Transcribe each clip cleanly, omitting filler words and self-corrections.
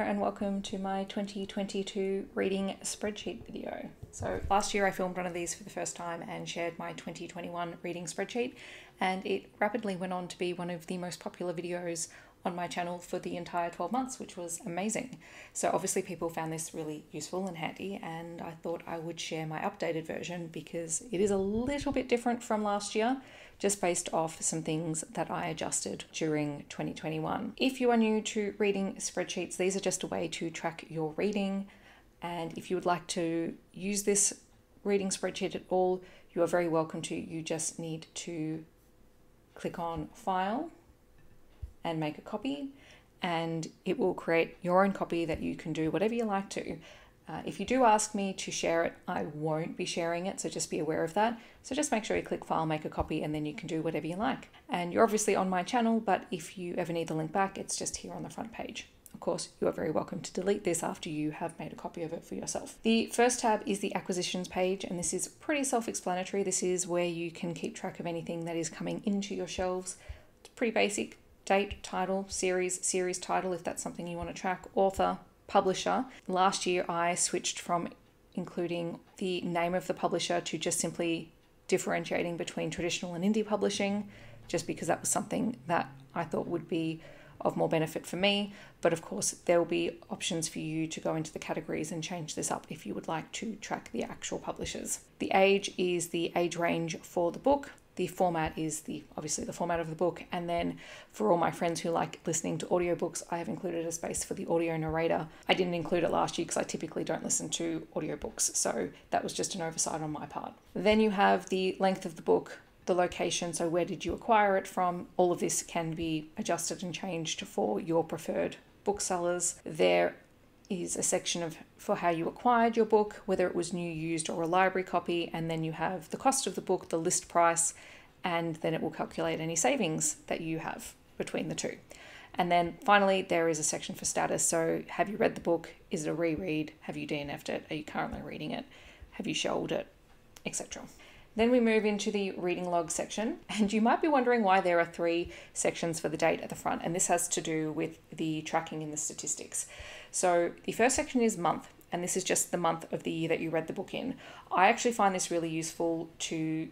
And welcome to my 2022 reading spreadsheet video. So last year I filmed one of these for the first time and shared my 2021 reading spreadsheet, and it rapidly went on to be one of the most popular videos on my channel for the entire 12 months, which was amazing. So obviously people found this really useful and handy, and I thought I would share my updated version because it is a little bit different from last year, just based off some things that I adjusted during 2021. If you are new to reading spreadsheets, these are just a way to track your reading. And if you would like to use this reading spreadsheet at all, you are very welcome to. You just need to click on File and make a copy, and it will create your own copy that you can do whatever you like to. If you do ask me to share it, I won't be sharing it, so just be aware of that. So just make sure you click File, make a copy, and then you can do whatever you like. And you're obviously on my channel, but if you ever need the link back, it's just here on the front page. Of course, you are very welcome to delete this after you have made a copy of it for yourself. The first tab is the acquisitions page, and this is pretty self-explanatory. This is where you can keep track of anything that is coming into your shelves. It's pretty basic. Date, title, series title, if that's something you want to track, author, publisher. Last year I switched from including the name of the publisher to just simply differentiating between traditional and indie publishing, just because that was something that I thought would be of more benefit for me. But of course, there will be options for you to go into the categories and change this up if you would like to track the actual publishers. The age is the age range for the book. The format is obviously the format of the book. And then for all my friends who like listening to audiobooks, I have included a space for the audio narrator. I didn't include it last year because I typically don't listen to audiobooks, so that was just an oversight on my part. Then you have the length of the book, the location, so where did you acquire it from? All of this can be adjusted and changed for your preferred booksellers. There is a section for how you acquired your book, whether it was new, used, or a library copy, and then you have the cost of the book, the list price, and then it will calculate any savings that you have between the two. And then finally, there is a section for status. So have you read the book? Is it a reread? Have you DNF'd it? Are you currently reading it? Have you shelved it? Etc. Then we move into the reading log section, and you might be wondering why there are 3 sections for the date at the front, and this has to do with the tracking in the statistics. So the first section is month, and this is just the month of the year that you read the book in. I actually find this really useful to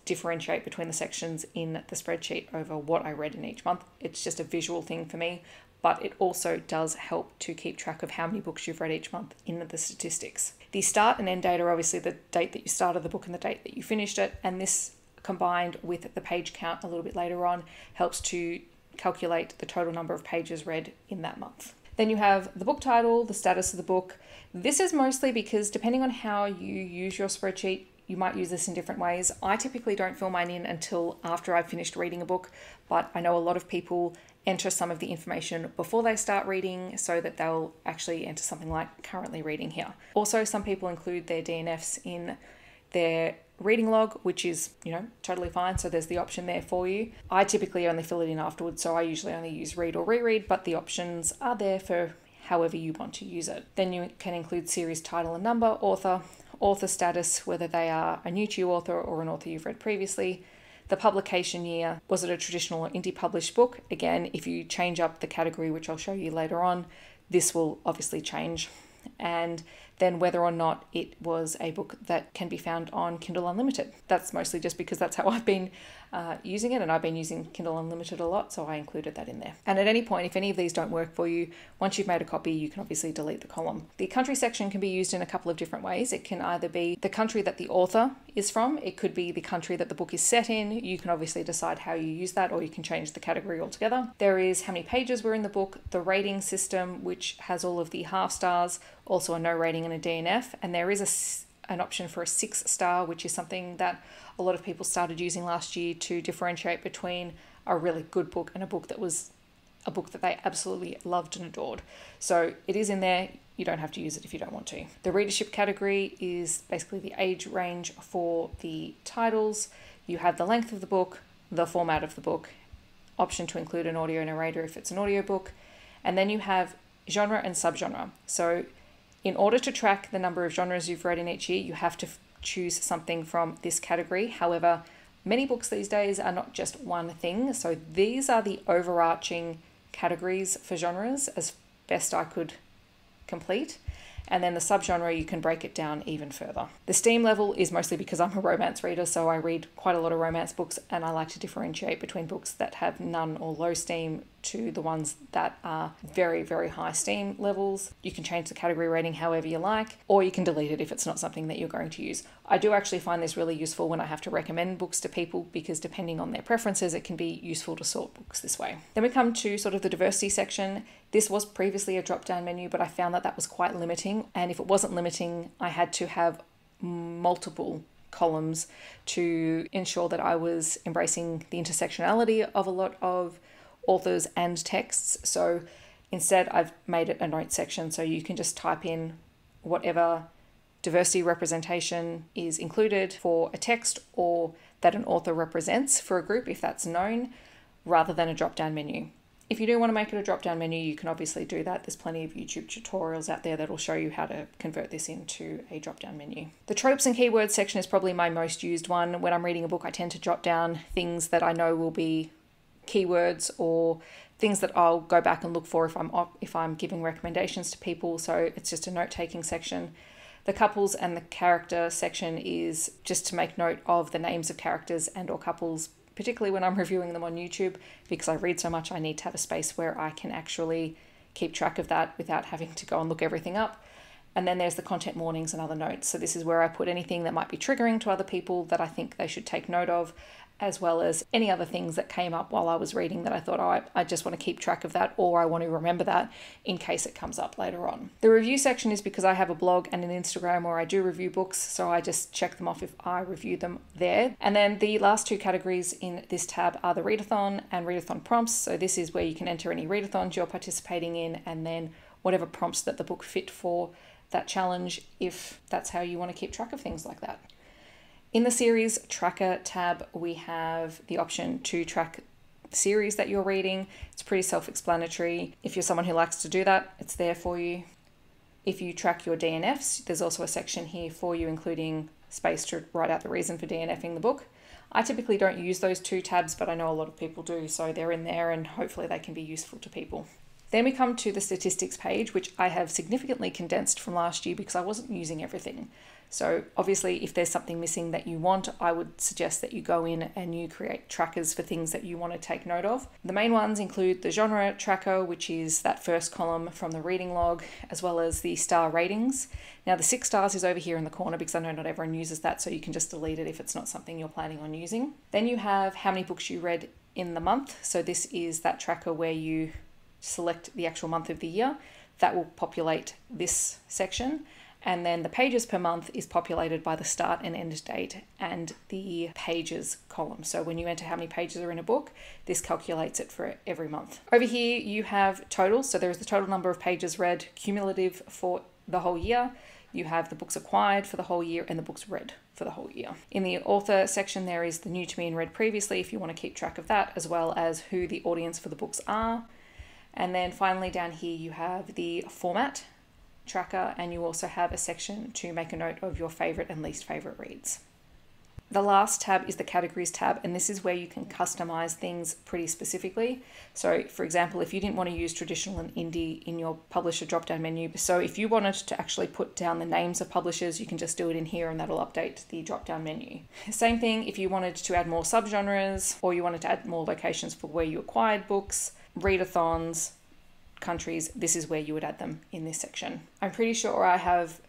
differentiate between the sections in the spreadsheet over what I read in each month. It's just a visual thing for me, but it also does help to keep track of how many books you've read each month in the statistics. The start and end date are obviously the date that you started the book and the date that you finished it, and this combined with the page count a little bit later on helps to calculate the total number of pages read in that month. Then you have the book title, the status of the book. This is mostly because depending on how you use your spreadsheet, you might use this in different ways. I typically don't fill mine in until after I've finished reading a book, but I know a lot of people enter some of the information before they start reading so that they'll actually enter something like currently reading here. Also, some people include their DNFs in their reading log, which is, totally fine. So there's the option there for you. I typically only fill it in afterwards, so I usually only use read or reread, but the options are there for however you want to use it. Then you can include series title and number, author status, whether they are a new to you author or an author you've read previously, the publication year, was it a traditional or indie published book? Again, if you change up the category, which I'll show you later on, this will obviously change. And then whether or not it was a book that can be found on Kindle Unlimited. That's mostly just because that's how I've been using it, and I've been using Kindle Unlimited a lot, so I included that in there. And at any point, if any of these don't work for you, once you've made a copy, you can obviously delete the column. The country section can be used in a couple of different ways. It can either be the country that the author is from, it could be the country that the book is set in. You can obviously decide how you use that, or you can change the category altogether. There is how many pages were in the book, the rating system, which has all of the half stars, also a no rating and a DNF, and there is an option for a 6-star, which is something that a lot of people started using last year to differentiate between a really good book and a book that was a book that they absolutely loved and adored. So it is in there. You don't have to use it if you don't want to. The readership category is basically the age range for the titles. You have the length of the book, the format of the book, option to include an audio narrator if it's an audiobook, and then you have genre and subgenre. So in order to track the number of genres you've read in each year, you have to choose something from this category. However, many books these days are not just one thing. So these are the overarching categories for genres as best I could complete. And then the subgenre, you can break it down even further. The steam level is mostly because I'm a romance reader, so I read quite a lot of romance books, and I like to differentiate between books that have none or low steam to the ones that are very, very high steam levels. You can change the category rating however you like, or you can delete it if it's not something that you're going to use. I do actually find this really useful when I have to recommend books to people, because depending on their preferences, it can be useful to sort books this way. Then we come to sort of the diversity section. This was previously a drop-down menu, but I found that was quite limiting. And if it wasn't limiting, I had to have multiple columns to ensure that I was embracing the intersectionality of a lot of authors and texts. So instead, I've made it a note section, so you can just type in whatever diversity representation is included for a text or that an author represents for a group, if that's known, rather than a drop-down menu. If you do want to make it a drop-down menu, you can obviously do that. There's plenty of YouTube tutorials out there that will show you how to convert this into a drop-down menu. The tropes and keywords section is probably my most used one. When I'm reading a book, I tend to jot down things that I know will be keywords or things that I'll go back and look for if I'm giving recommendations to people. So it's just a note-taking section. The couples and the character section is just to make note of the names of characters and or couples, particularly when I'm reviewing them on YouTube, because I read so much, I need to have a space where I can actually keep track of that without having to go and look everything up. And then there's the content warnings and other notes. So this is where I put anything that might be triggering to other people that I think they should take note of, as well as any other things that came up while I was reading that I thought, oh, I just want to keep track of that, or I want to remember that in case it comes up later on. The review section is because I have a blog and an Instagram where I do review books, so I just check them off if I review them there. And then the last two categories in this tab are the readathon and readathon prompts. So this is where you can enter any readathons you're participating in, and then whatever prompts that the book fit for that challenge, if that's how you want to keep track of things like that. In the series tracker tab, we have the option to track the series that you're reading. It's pretty self-explanatory. If you're someone who likes to do that, it's there for you. If you track your DNFs, there's also a section here for you, including space to write out the reason for DNFing the book. I typically don't use those two tabs, but I know a lot of people do, so they're in there and hopefully they can be useful to people. Then we come to the statistics page, which I have significantly condensed from last year because I wasn't using everything. So obviously, if there's something missing that you want, I would suggest that you go in and you create trackers for things that you want to take note of. The main ones include the genre tracker, which is that first column from the reading log, as well as the star ratings. Now the 6 stars is over here in the corner because I know not everyone uses that, so you can just delete it if it's not something you're planning on using. Then you have how many books you read in the month. So this is that tracker where you select the actual month of the year. That will populate this section. And then the pages per month is populated by the start and end date and the pages column. So when you enter how many pages are in a book, this calculates it for every month. Over here you have totals. So there's the total number of pages read cumulative for the whole year. You have the books acquired for the whole year and the books read for the whole year. In the author section, there is the new to me and read previously, if you want to keep track of that, as well as who the audience for the books are. And then finally down here you have the format tracker, and you also have a section to make a note of your favorite and least favorite reads. The last tab is the categories tab, and this is where you can customize things pretty specifically. So for example, if you didn't want to use traditional and indie in your publisher drop-down menu, so if you wanted to actually put down the names of publishers, you can just do it in here and that'll update the drop-down menu. Same thing if you wanted to add more subgenres, or you wanted to add more locations for where you acquired books, readathons, countries, this is where you would add them in this section. I'm pretty sure I have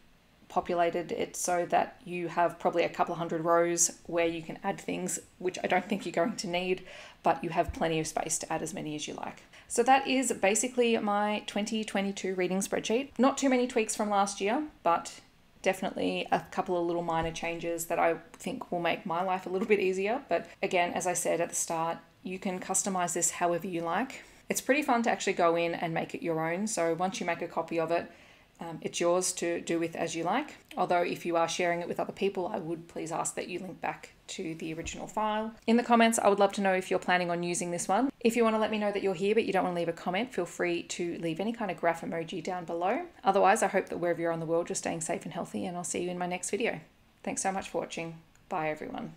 populated it so that you have probably a couple of hundred rows where you can add things, which I don't think you're going to need, but you have plenty of space to add as many as you like. So that is basically my 2022 reading spreadsheet. Not too many tweaks from last year, but definitely a couple of little minor changes that I think will make my life a little bit easier. But again, as I said at the start, you can customize this however you like. It's pretty fun to actually go in and make it your own. So once you make a copy of it, it's yours to do with as you like. Although if you are sharing it with other people, I would please ask that you link back to the original file. In the comments, I would love to know if you're planning on using this one. If you want to let me know that you're here but you don't want to leave a comment, feel free to leave any kind of graph emoji down below. Otherwise, I hope that wherever you're on the world, you're staying safe and healthy, and I'll see you in my next video. Thanks so much for watching. Bye everyone.